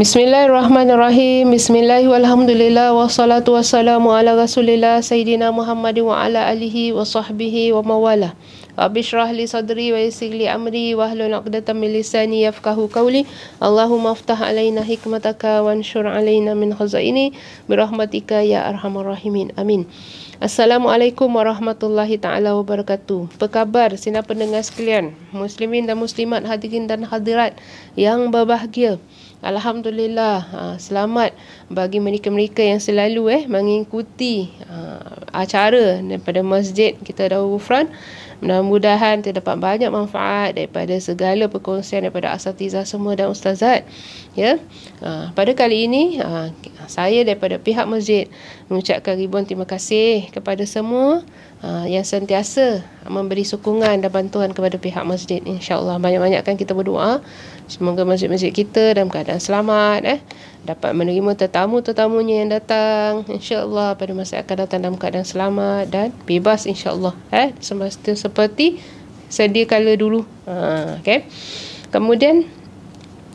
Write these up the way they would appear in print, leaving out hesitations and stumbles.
Bismillahirrahmanirrahim. Bismillahi walhamdulillah wassalatu wassalamu ala Rasulillah Sayyidina Muhammad wa ala alihi wa sahbihi wa mawala. Rabbi shrah li sadri wa yassir li amri wahlul 'uqdatam min lisani yafqahu qawli. Allahumma aftah alaina hikmataka wanshur alaina min khazaini bi rahmatika ya arhamar rahimin. Amin. Assalamualaikum warahmatullahi taala wabarakatuh. Apa khabar sina pendengar sekalian, muslimin dan muslimat, hadirin dan hadirat yang berbahagia? Alhamdulillah, selamat bagi mereka-mereka yang selalu mengikuti acara daripada masjid kita Darul Ghufran. Mudah-mudahan terdapat banyak manfaat daripada segala perkongsian daripada asatizah semua dan ustazat. Ya. Pada kali ini saya daripada pihak masjid mengucapkan ribuan terima kasih kepada semua yang sentiasa memberi sokongan dan bantuan kepada pihak masjid. InsyaAllah banyak-banyakkan kita berdoa semoga masjid-masjid kita dalam keadaan selamat, dapat menerima tetamu-tetamunya yang datang insya-Allah pada masa akan datang dalam keadaan selamat dan bebas insya-Allah, semasa seperti sedia kala dulu. Okey. Kemudian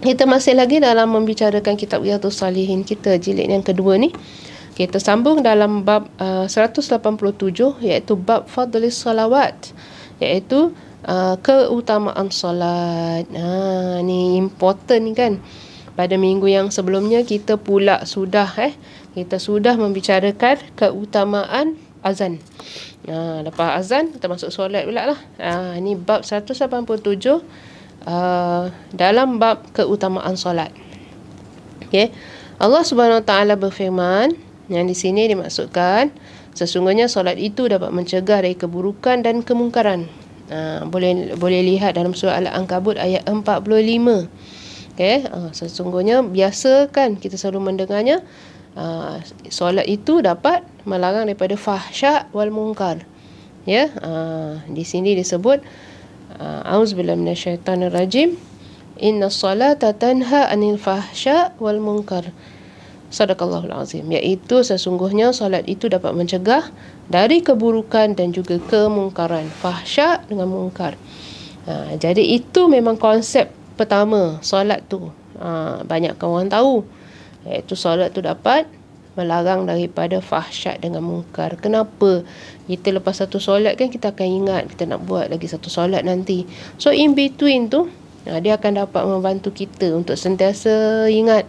kita masih lagi dalam membicarakan kitab Riyadhus Salihin kita jilid yang kedua ni. Kita sambung dalam bab 187 iaitu bab fadlis salawat, iaitu keutamaan solat. Ni important ni kan. Pada minggu yang sebelumnya kita pula sudah kita sudah membicarakan keutamaan azan. Lepas azan kita masuk solat pula lah. Ini bab 187 dalam bab keutamaan solat. Okey. Allah Subhanahu Wa Taala berfirman, yang di sini dimaksudkan sesungguhnya solat itu dapat mencegah dari keburukan dan kemungkaran. Boleh lihat dalam surah Al-Ankabut ayat 45. Okay, sesungguhnya biasa kan kita selalu mendengarnya solat itu dapat melarang daripada fahsya wal munkar. Ya, di sini disebut auzubillahi minasyaitanir rajim, innas salata tanha 'anil fahsya wal munkar. Sadaqallahul azim, iaitu sesungguhnya solat itu dapat mencegah dari keburukan dan juga kemungkaran, fahsya dengan munkar. Jadi itu memang konsep pertama solat tu. Banyak orang tahu, iaitu solat tu dapat melarang daripada fahsyat dengan munkar. Kenapa? Kita lepas satu solat kan kita akan ingat kita nak buat lagi satu solat nanti. So in between tu dia akan dapat membantu kita untuk sentiasa ingat.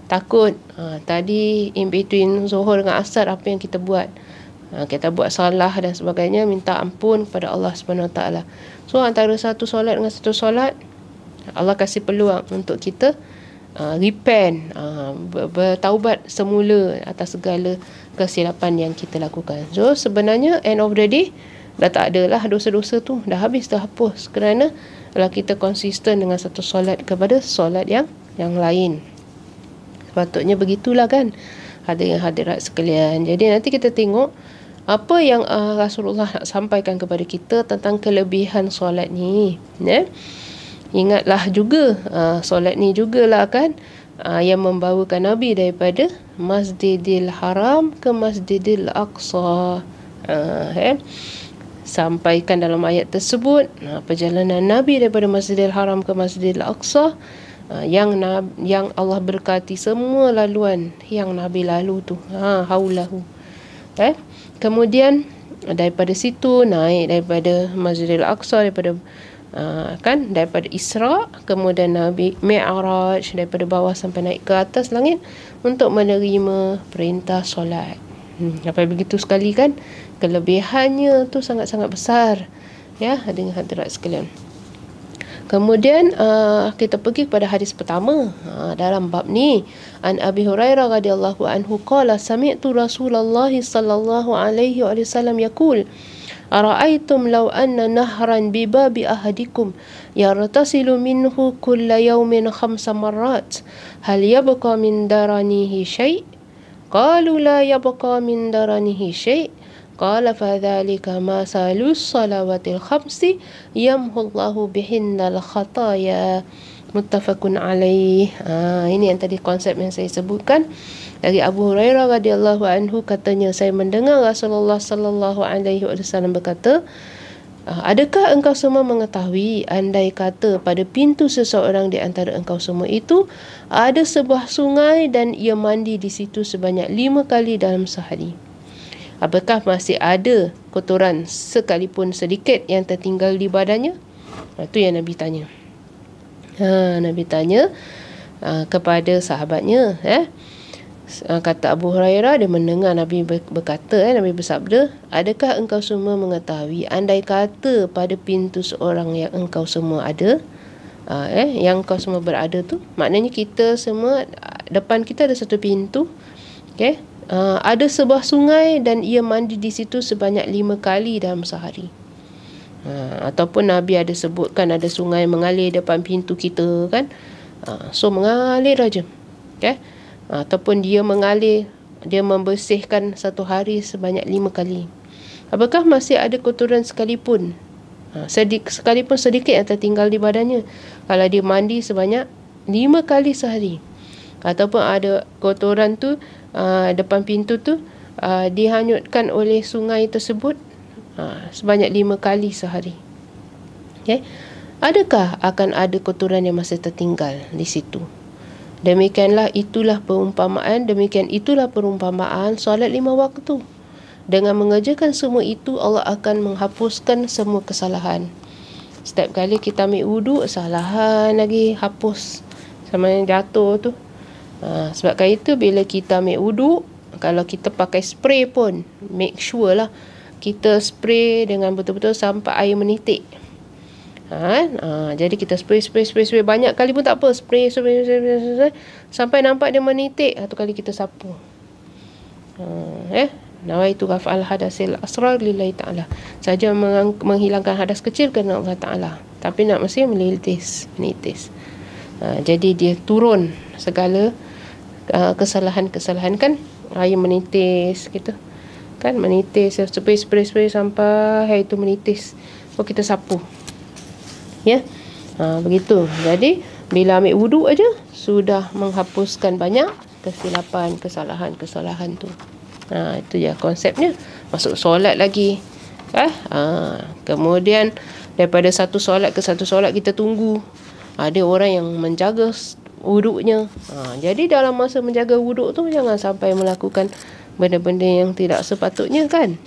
Takut tadi in between Zuhur dengan Asar apa yang kita buat, kita buat salah dan sebagainya, minta ampun kepada Allah Subhanahu Wa Taala. So antara satu solat dengan satu solat Allah kasih peluang untuk kita repent, bertaubat semula atas segala kesilapan yang kita lakukan. So sebenarnya end of the day dah tak ada lah dosa-dosa tu, dah habis, dah hapus, kerana kalau kita konsisten dengan satu solat kepada solat yang lain. Sepatutnya begitulah kan, hadirin hadirat sekalian. Jadi nanti kita tengok apa yang Rasulullah nak sampaikan kepada kita tentang kelebihan solat ni. Ingatlah juga solat ni jugalah kan yang membawakan Nabi daripada Masjidil Haram ke Masjidil Aqsa. Sampaikan dalam ayat tersebut perjalanan Nabi daripada Masjidil Haram ke Masjidil Aqsa, yang Allah berkati semua laluan yang Nabi lalu tu, haulahu. Kemudian daripada situ naik daripada Masjidil Aqsa, daripada daripada Isra, kemudian Nabi Mi'raj daripada bawah sampai naik ke atas langit untuk menerima perintah solat. Sampai begitu sekali kan, kelebihannya tu sangat-sangat besar, ya hadirin hadirat sekalian. Kemudian kita pergi kepada hadis pertama dalam bab ni. An Abi Hurairah radhiyallahu anhu qala sami'tu Rasulullah sallallahu alaihi wasallam yaqul ara'aytum law anna nahran bi babi ahadikum yartasilu minhu kulla yawmin 5 marrat hal yabqa min daranihi syai'? Qalu la yabqa min daranihi syai'. Qala fadhalika ma salus salawatil khamsi yamhullahu bihinnal khataya. Muttafaqun alaih. Ini yang tadi konsep yang saya sebutkan dari Abu Hurairah radhiyallahu anhu, katanya saya mendengar Rasulullah sallallahu alaihi wasallam berkata, Adakah engkau semua mengetahui andai kata pada pintu seseorang di antara engkau semua itu ada sebuah sungai dan ia mandi di situ sebanyak 5 kali dalam sehari? Apakah masih ada kotoran sekalipun sedikit yang tertinggal di badannya? Itu yang Nabi tanya. Nabi tanya kepada sahabatnya. Kata Abu Hurairah, dia mendengar Nabi berkata, Nabi bersabda, adakah engkau semua mengetahui andai kata pada pintu seorang yang engkau semua ada, yang engkau semua berada tu, maknanya kita semua, depan kita ada satu pintu, ada sebuah sungai dan ia mandi di situ sebanyak 5 kali dalam sehari. Ataupun Nabi ada sebutkan ada sungai mengalir depan pintu kita kan. So mengalir aja. Ataupun dia mengalir, dia membersihkan satu hari sebanyak 5 kali. Apakah masih ada kotoran sekalipun sekalipun sedikit yang tertinggal di badannya kalau dia mandi sebanyak 5 kali sehari? Ataupun ada kotoran tu depan pintu tu dihanyutkan oleh sungai tersebut sebanyak 5 kali sehari. Adakah akan ada kotoran yang masih tertinggal di situ? Demikian itulah perumpamaan solat 5 waktu. Dengan mengerjakan semua itu, Allah akan menghapuskan semua kesalahan. Setiap kali kita ambil wuduk, kesalahan lagi hapus sama yang jatuh tu. Sebab itu bila kita ambil wuduk, kalau kita pakai spray pun, make sure lah kita spray dengan betul-betul sampai air menitik. Jadi kita spray banyak kali pun tak apa, spray sampai nampak dia menitik, satu kali kita sapu. Nawaitu raf'al hadasil asrar lillahi ta'ala, saja menghilangkan hadas kecil kerana Allah Ta'ala, tapi nak mesti menitis. Jadi dia turun segala kesalahan kan, air menitis gitu kan, menitis, spray sampai itu menitis, kita sapu. Begitu. Jadi bila ambil wuduk aja sudah menghapuskan banyak kesilapan, kesalahan tu. Itu je konsepnya. Masuk solat lagi. Kemudian daripada satu solat ke satu solat kita tunggu. Ada orang yang menjaga wuduknya. Jadi dalam masa menjaga wuduk tu jangan sampai melakukan benda-benda yang tidak sepatutnya kan.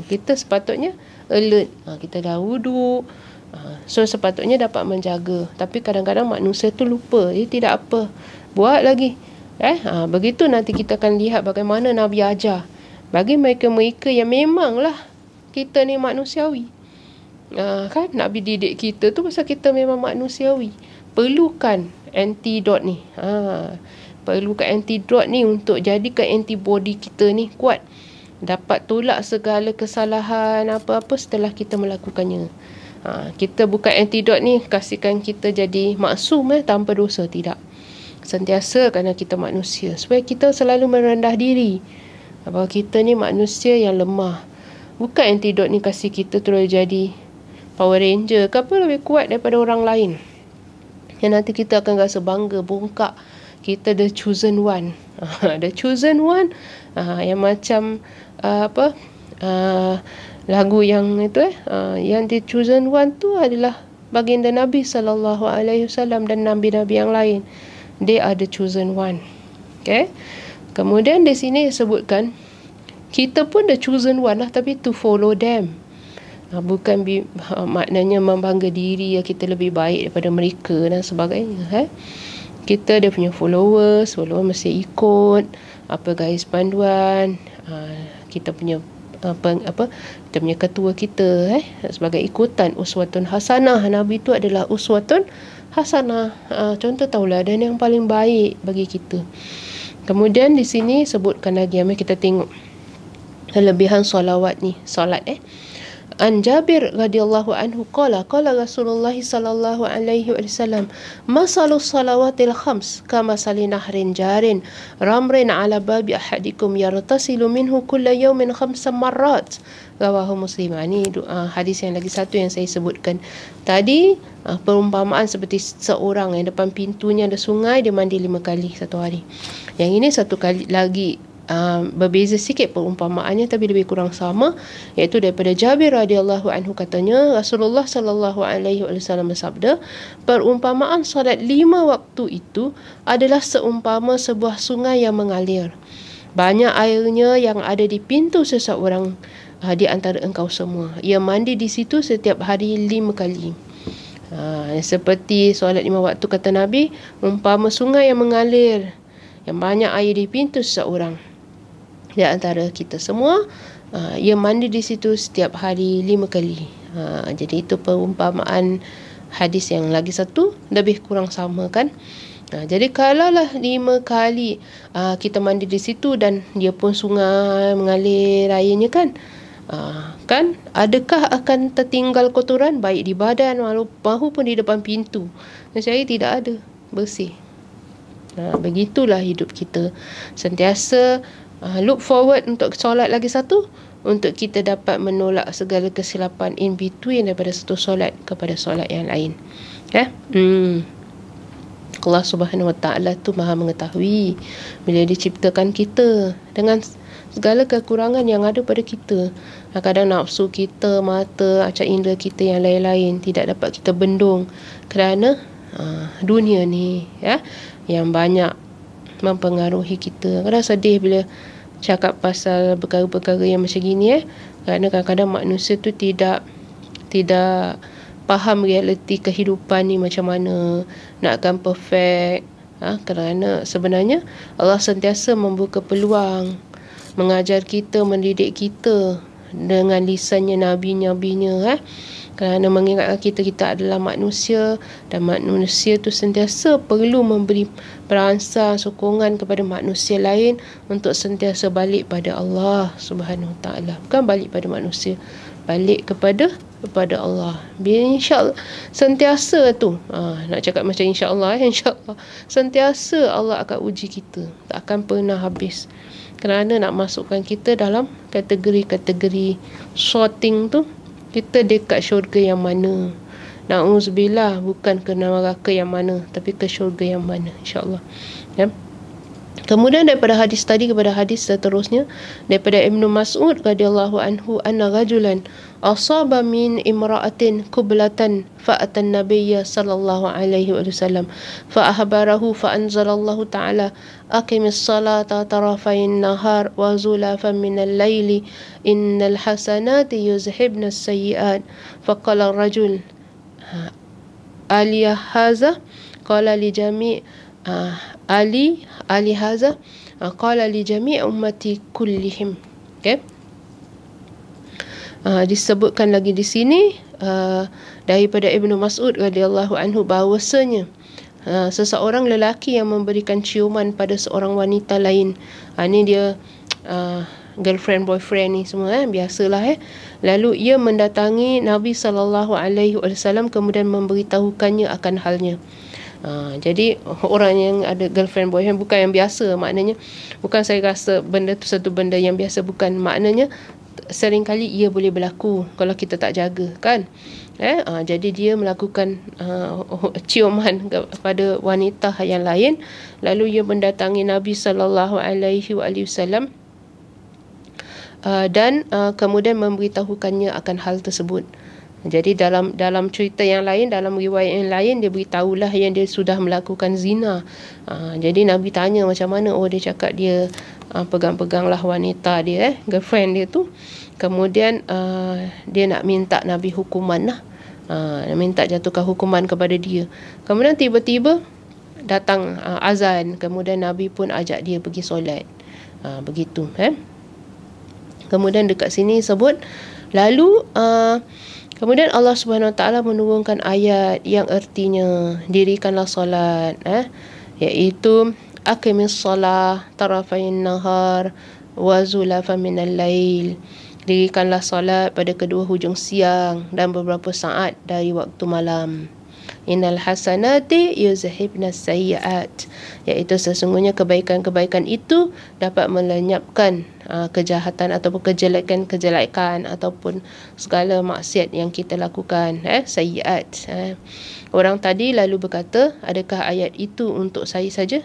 Kita sepatutnya alert. Kita dah wuduk. So sepatutnya dapat menjaga. Tapi kadang-kadang manusia tu lupa. Dia tidak apa, buat lagi. Begitu nanti kita akan lihat bagaimana Nabi ajar. Bagi mereka-mereka yang memanglah kita ni manusiawi. Kan Nabi didik kita tu pasal kita memang manusiawi. Perlukan antidot ni. Perlukan antidot ni untuk jadikan antibody kita ni kuat. Dapat tolak segala kesalahan apa-apa setelah kita melakukannya. Kita bukan antidot ni kasihkan kita jadi maksum tanpa dosa, tidak. Sentiasa kerana kita manusia, supaya kita selalu merendah diri bahawa kita ni manusia yang lemah. Bukan antidot ni kasih kita terus jadi Power Ranger ke apa, lebih kuat daripada orang lain, yang nanti kita akan rasa bangga, bongkak kita the chosen one. The chosen one, yang macam lagu yang itu yang the chosen one tu adalah baginda Nabi SAW dan nabi-nabi yang lain. They are the chosen one. Kemudian di sini disebutkan kita pun the chosen one lah, tapi to follow them. Bukan maknanya membangga diri kita lebih baik daripada mereka dan sebagainya. Kita dia punya followers mesti ikut apa garis panduan kita punya kita punya ketua kita sebagai ikutan. Uswatun hasanah, Nabi itu adalah uswatun hasanah, contoh tauladan yang paling baik bagi kita. Kemudian di sini sebutkan lagi, mari kita tengok kelebihan solat ni. An Jabir radhiyallahu anhu qala Rasulullah sallallahu alaihi wasallam masalus salawatil khams kama salinahrin jarin ramrin ala babi ahadikum yartasilu minhu kulla yawmin 5 marrat, rawahu Muslim. Ini hadis yang lagi satu yang saya sebutkan tadi. Perumpamaan seperti seorang yang depan pintunya ada sungai, dia mandi 5 kali satu hari. Yang ini satu kali lagi berbeza sikit perumpamaannya tapi lebih kurang sama, iaitu daripada Jabir radhiyallahu anhu katanya Rasulullah sallallahu alaihi wasallam bersabda, perumpamaan solat 5 waktu itu adalah seumpama sebuah sungai yang mengalir, banyak airnya yang ada di pintu seseorang di antara engkau semua. Ia mandi di situ setiap hari 5 kali. Seperti solat 5 waktu kata Nabi, umpama sungai yang mengalir, yang banyak air di pintu seseorang di antara kita semua. Ia mandi di situ setiap hari 5 kali. Jadi itu perumpamaan hadis yang lagi satu, lebih kurang sama kan. Jadi kalaulah 5 kali kita mandi di situ dan dia pun sungai mengalir airnya kan, kan adakah akan tertinggal kotoran baik di badan maupun di depan pintu? Saya tidak ada, bersih. Begitulah hidup kita, sentiasa look forward untuk solat lagi satu, untuk kita dapat menolak segala kesilapan in between daripada satu solat kepada solat yang lain. Allah Subhanahu Wa Taala tu Maha mengetahui bila Dia ciptakan kita dengan segala kekurangan yang ada pada kita. Kadang nafsu kita, mata, acak indera kita yang lain-lain tidak dapat kita bendung kerana dunia ni yang banyak mempengaruhi kita. Kadang sedih bila cakap pasal perkara-perkara yang macam gini kerana kadang-kadang manusia tu tidak faham realiti kehidupan ni macam mana, nakkan perfect. Kerana sebenarnya Allah sentiasa membuka peluang, mengajar kita, mendidik kita dengan lisannya nabi-nabinya, kerana mengingatkan kita adalah manusia, dan manusia tu sentiasa perlu memberi perangsang, sokongan kepada manusia lain untuk sentiasa balik pada Allah Subhanahu Wa Taala. Bukan balik pada manusia, balik kepada Allah. Bila insya-Allah sentiasa tu, nak cakap macam insya-Allah, insya-Allah sentiasa Allah akan uji kita, tak akan pernah habis. Kerana nak masukkan kita dalam kategori-kategori sorting tu, kita dekat syurga yang mana. Na'udzubillah, bukan ke neraka yang mana, tapi ke syurga yang mana, insya-Allah. Kemudian daripada hadis tadi kepada hadis seterusnya, daripada Ibnu Mas'ud radhiyallahu anhu, anna rajulan asaba min imra'atin qublatan fa'atan nabiyya sallallahu alaihi wasallam fa ahbarahu fa anzalallahu ta'ala aqimis salata tarafayn nahar wa zulafan minal laili innal hasanati yuzhibna as-sayyi'at. Faqala ar-rajul ali hadza qala li jami' Ali haza qala li jami' ummati kullihim. Disebutkan lagi di sini daripada Ibnu Mas'ud radhiyallahu anhu bahawasanya seseorang lelaki yang memberikan ciuman pada seorang wanita lain, ni dia girlfriend boyfriend ni semua biasalah lalu ia mendatangi Nabi sallallahu alaihi wasallam kemudian memberitahukannya akan halnya. Jadi orang yang ada girlfriend boyfriend bukan yang biasa, maknanya bukan saya rasa benda tu satu benda yang biasa, bukan, maknanya seringkali ia boleh berlaku kalau kita tak jaga kan. Jadi dia melakukan ciuman kepada wanita yang lain, lalu ia mendatangi Nabi sallallahu alaihi wasallam dan kemudian memberitahukannya akan hal tersebut. Jadi dalam cerita yang lain, dalam riwayat yang lain, dia beritahulah yang dia sudah melakukan zina. Jadi Nabi tanya macam mana. Dia cakap dia pegang-peganglah wanita dia, girlfriend dia tu. Kemudian dia nak minta Nabi hukuman lah. Minta jatuhkan hukuman kepada dia. Kemudian tiba-tiba datang azan. Kemudian Nabi pun ajak dia pergi solat. Begitu. Kemudian dekat sini sebut, lalu kemudian Allah Subhanahu Wa Taala menurunkan ayat yang artinya dirikanlah solat, iaitu aqimis salah tarafayn nahar wa zulafan minal lail. Dirikanlah solat pada kedua hujung siang dan beberapa saat dari waktu malam. Innal hasanati yuzhibna sayyi'at, iaitu sesungguhnya kebaikan-kebaikan itu dapat melenyapkan kejahatan ataupun kejelekan ataupun segala maksiat yang kita lakukan, sayyi'at. Orang tadi lalu berkata, adakah ayat itu untuk saya saja?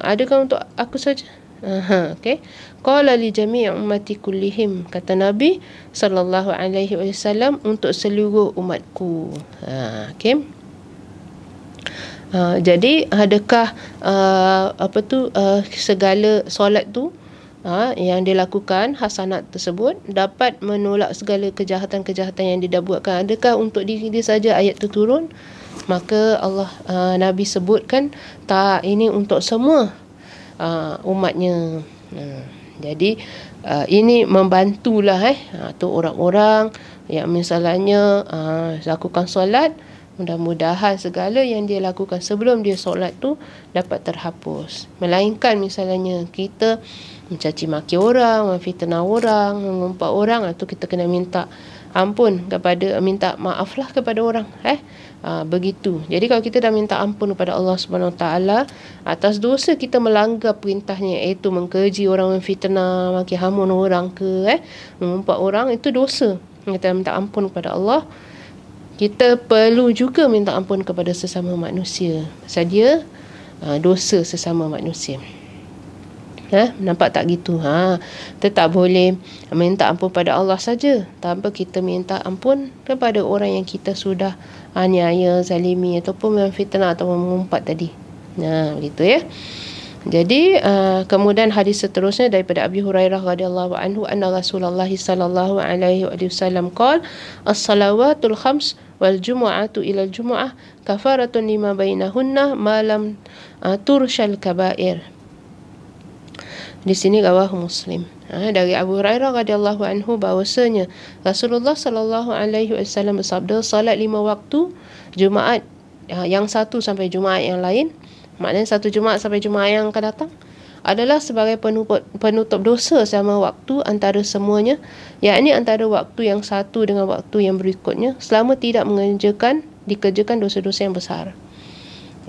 Adakah untuk aku saja? Okey. Qala li jami' ummati kullihim, kata Nabi sallallahu alaihi wasallam, untuk seluruh umatku. Okey. Jadi adakah segala solat tu yang dilakukan hasanat tersebut dapat menolak segala kejahatan-kejahatan yang dia dah buatkan? Adakah untuk diri dia saja ayat tu turun? Maka Allah Nabi sebutkan, tak, ini untuk semua umatnya. Jadi ini membantulah tu orang-orang yang misalnya lakukan solat, mudah-mudahan segala yang dia lakukan sebelum dia solat tu dapat terhapus. Melainkan misalnya kita mencaci maki orang, memfitnah orang, mengumpat orang, tu kita kena minta ampun minta maaf lah kepada orang. Begitu. Jadi kalau kita dah minta ampun kepada Allah Subhanahu Wa Taala atas dosa kita melanggar perintahnya, iaitu mengkeji orang, memfitnah, maki hamun orang ke mengumpat orang, itu dosa. Kita minta ampun kepada Allah. Kita perlu juga minta ampun kepada sesama manusia, pasal dia dosa sesama manusia. Nampak tak gitu? Kita tak boleh minta ampun pada Allah saja tanpa kita minta ampun kepada orang yang kita sudah aniaya, zalimi ataupun memfitnah atau mengumpat tadi. Begitu ya. Jadi kemudian hadis seterusnya daripada Abi Hurairah radhiyallahu anhu, anna Rasulullah sallallahu alaihi wasallam qala, as-salawatul khams wal jumu'atu ila al-jumu'ah kafaratun lima bainahunna ma lam turshal kaba'ir. Di sini rawahu Muslim. Dari Abu Hurairah radhiyallahu anhu bahwasanya Rasulullah sallallahu alaihi wasallam bersabda, salat 5 waktu Jumaat yang satu sampai Jumaat yang lain, maknanya satu Jumaat sampai Jumaat yang akan datang, adalah sebagai penutup dosa selama waktu antara semuanya, yakni antara waktu yang satu dengan waktu yang berikutnya, selama tidak dikerjakan dosa-dosa yang besar.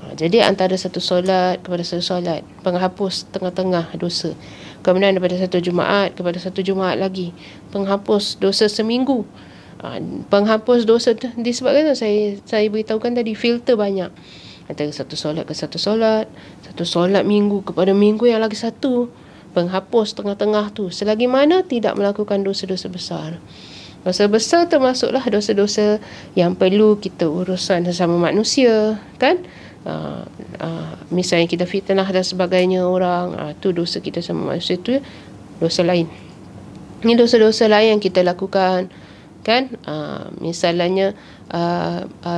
Jadi antara satu solat kepada satu solat, penghapus tengah-tengah dosa. Kemudian daripada satu Jumaat kepada satu Jumaat lagi, penghapus dosa seminggu. Penghapus dosa disebabkan saya beritahukan tadi, filter banyak. Antara satu solat ke satu solat minggu kepada minggu yang lagi satu, penghapus tengah-tengah tu, selagi mana tidak melakukan dosa-dosa besar. Dosa besar termasuklah dosa-dosa yang perlu kita urusan sesama manusia, kan? Misalnya kita fitnah dan sebagainya orang, tu dosa kita sama manusia, tu dosa lain. Ini dosa-dosa lain yang kita lakukan, kan? Misalnya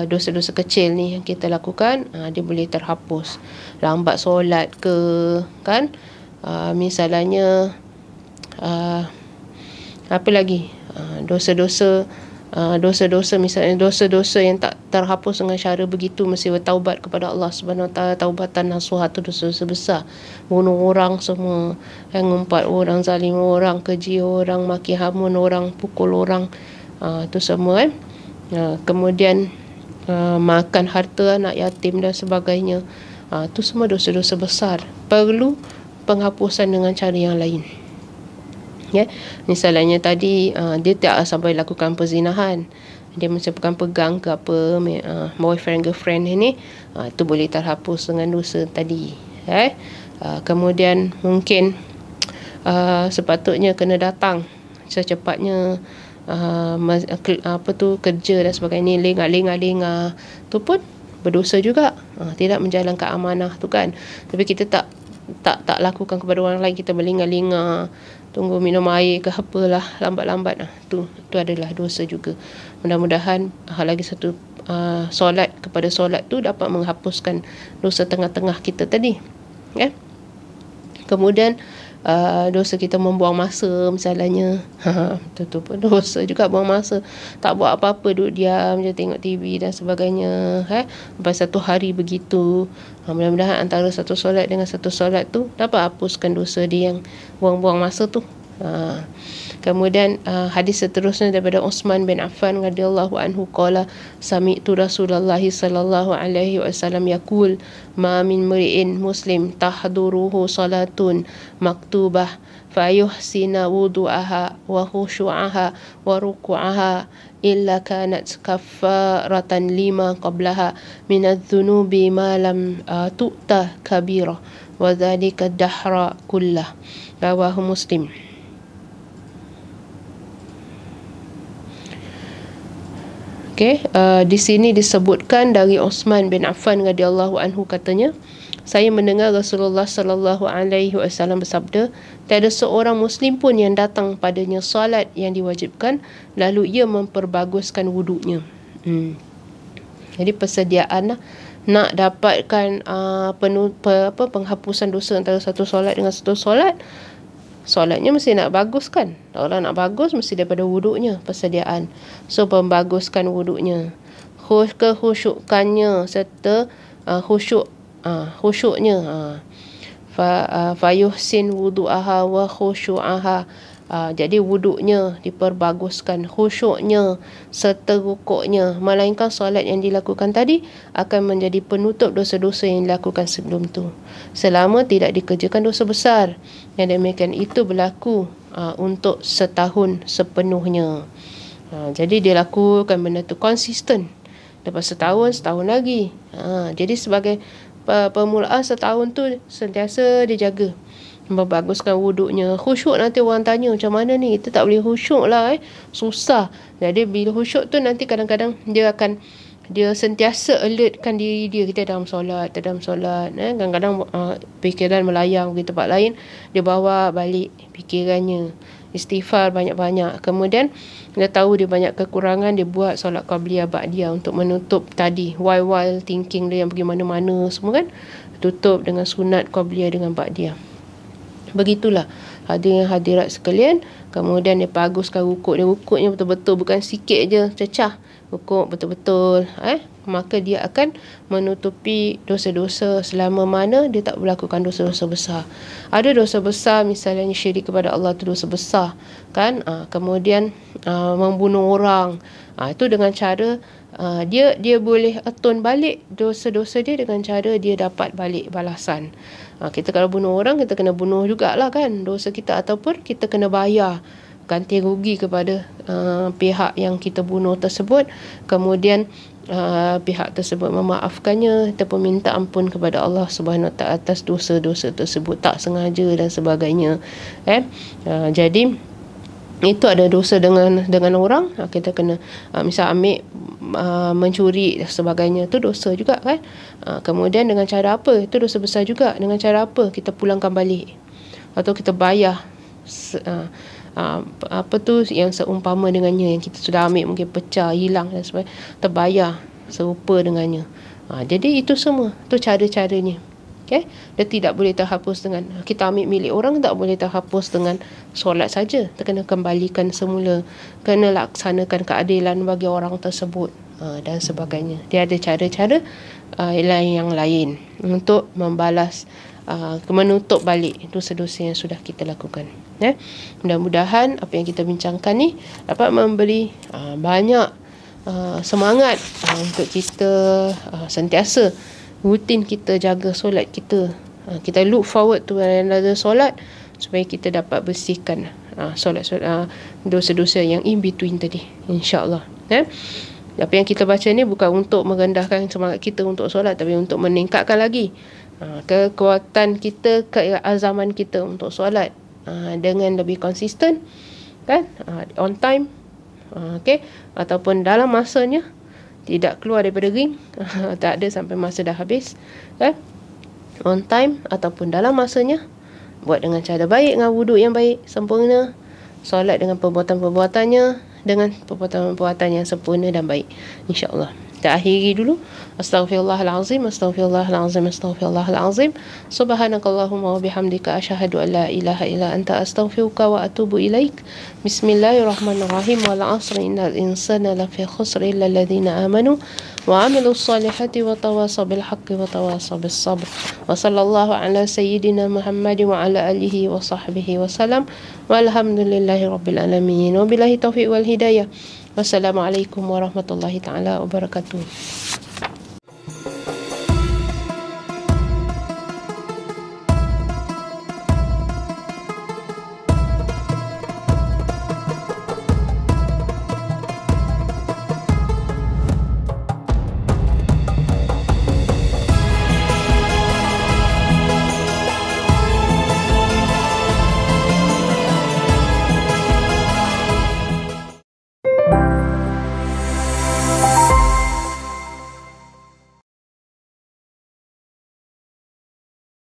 dosa-dosa kecil ni yang kita lakukan, dia boleh terhapus. Lambat solat ke, kan? Misalnya apa lagi? Dosa-dosa misalnya dosa-dosa yang tak terhapus dengan cara begitu, mesti bertaubat kepada Allah Subhanahu Wa Taala, taubatan nasuha, tu dosa-dosa besar. Bunuh orang semua, ngumpat orang, zalim orang, keji orang, maki hamun orang, pukul orang, tu semua kemudian makan harta anak yatim dan sebagainya, tu semua dosa-dosa besar, perlu penghapusan dengan cara yang lain. Misalnya tadi dia tak sampai lakukan perzinahan, dia misalkan pegang ke apa, boyfriend girlfriend ini, itu boleh terhapus dengan dosa tadi. Kemudian mungkin sepatutnya kena datang secepatnya kerja dan sebagainya, lengah tu pun berdosa juga, tidak menjalankan amanah tu kan. Tapi kita tak lakukan kepada orang lain, kita berlengah-lengah, tunggu minum air ke apalah, lambat-lambat, tu adalah dosa juga. Mudah-mudahan lagi satu solat kepada solat tu dapat menghapuskan dosa tengah-tengah kita tadi, Kemudian dosa kita membuang masa misalnya, itu pun dosa juga, buang masa, tak buat apa-apa, duduk diam je tengok TV dan sebagainya, sampai satu hari begitu. Mudah-mudahan antara satu solat dengan satu solat tu dapat hapuskan dosa dia yang buang-buang masa tu. Kemudian hadis seterusnya daripada Uthman bin Affan radhiyallahu anhu qala sami'tu Rasulullah sallallahu alaihi wasallam yaqul ma min mri'in muslim tahduruhu salatun maktubah fayuhsina wudu'aha wa khushu'aha wa ruku'aha illa kanat kaffaratan lima qablaha min adh-dhunubi ma lam tu'ta kabira wa dhalika dahra kullah. Rawahu Muslim. Di sini disebutkan dari Uthman bin Affan radhiyallahu anhu katanya, saya mendengar Rasulullah sallallahu alaihi wasallam bersabda, tiada seorang muslim pun yang datang padanya solat yang diwajibkan lalu ia memperbaguskan wuduknya. Jadi persediaan nak dapatkan penghapusan dosa antara satu solat dengan satu solat, solatnya mesti nak baguskan. Kalau nak bagus mesti daripada wuduknya, persediaan. So pembaguskan wuduknya, kekhusyukannya serta khusyuknya. Fayuhsin wudu'aha wa khusyu'aha. Jadi wuduknya diperbaguskan, khusyuknya serta rukuknya. Melainkan solat yang dilakukan tadi akan menjadi penutup dosa-dosa yang dilakukan sebelum tu, selama tidak dikerjakan dosa besar. Yang demikian itu berlaku untuk setahun sepenuhnya. Jadi dia lakukan benda tu konsisten. Lepas setahun lagi. Jadi sebagai permulaan setahun tu sentiasa dia jaga membaguskan wuduknya. Khusyuk nanti orang tanya macam mana ni, kita tak boleh khusyuk lah, susah. Jadi bila khusyuk tu nanti kadang-kadang dia sentiasa alertkan diri dia, kita dalam solat. Kadang-kadang fikiran melayang pergi tempat lain, dia bawa balik fikirannya, istighfar banyak-banyak. Kemudian dia tahu dia banyak kekurangan, dia buat solat qabliyah ba'diyah untuk menutup tadi while thinking dia yang pergi mana-mana semua kan, tutup dengan sunat qabliyah dengan ba'diyah. Begitulah hadirin hadirat sekalian. Kemudian dia baguskan rukuknya betul-betul, bukan sikit je cecah, rukuk betul-betul, maka dia akan menutupi dosa-dosa selama mana dia tak melakukan dosa-dosa besar. Ada dosa besar misalnya syirik kepada Allah, itu dosa besar kan. Kemudian membunuh orang, itu dengan cara dia boleh atone balik dosa-dosa dia dengan cara dia dapat balik balasan. Kita kalau bunuh orang, kita kena bunuh jugalah kan dosa kita, ataupun kita kena bayar ganti rugi kepada pihak yang kita bunuh tersebut. Kemudian pihak tersebut memaafkannya ataupun minta ampun kepada Allah Subhanahu Wa Taala atas dosa-dosa tersebut, tak sengaja dan sebagainya. Jadi itu ada dosa dengan orang, kita kena misal ambil mencuri dan sebagainya, itu dosa juga kan. Kemudian dengan cara apa, itu dosa besar juga. Dengan cara apa, kita pulangkan balik atau kita bayar apa tu yang seumpama dengannya, yang kita sudah ambil mungkin pecah, hilang dan sebagainya, terbayar serupa dengannya. Jadi itu semua tu cara-caranya. Dia tidak boleh terhapus dengan kita ambil milik orang, tak boleh terhapus dengan solat saja. Kita kena kembalikan semula, kena laksanakan keadilan bagi orang tersebut dan sebagainya. Dia ada cara-cara yang lain untuk membalas, menutup balik dosa-dosa yang sudah kita lakukan. Mudah-mudahan apa yang kita bincangkan ni dapat memberi banyak semangat untuk kita sentiasa rutin kita jaga solat kita. Kita look forward to another solat supaya kita dapat bersihkan solat dosa-dosa yang in between tadi, insya-Allah. Apa yang kita baca ni bukan untuk merendahkan semangat kita untuk solat, tapi untuk meningkatkan lagi kekuatan kita, keazaman kita untuk solat dengan lebih konsisten kan, on time, ataupun dalam masanya, tidak keluar daripada ring tak ada sampai masa dah habis kan, on time ataupun dalam masanya, buat dengan cara baik, dengan wuduk yang baik sempurna, solat dengan perbuatan-perbuatannya, dengan perbuatan-perbuatan yang sempurna dan baik, insya-Allah. Kita akhiri dulu. Astaghfirullahalazim, astaghfirullahalazim, astaghfirullahalazim. Subhanakallahumma wa bihamdika asyhadu an la ilaha illa anta astaghfiruka wa atubu ilaik. Bismillahirrahmanirrahim. Wal 'asri innal insana lafi khusr illa alladhina amanu وعملوا الصالحات وتواصوا بالحق وتواصوا بالصبر وصلى الله على سيدنا محمد وعلى آله وصحبه وسلم والحمد لله رب العالمين وبالله التوفيق والهداية والسلام عليكم ورحمة الله تعالى وبركاته.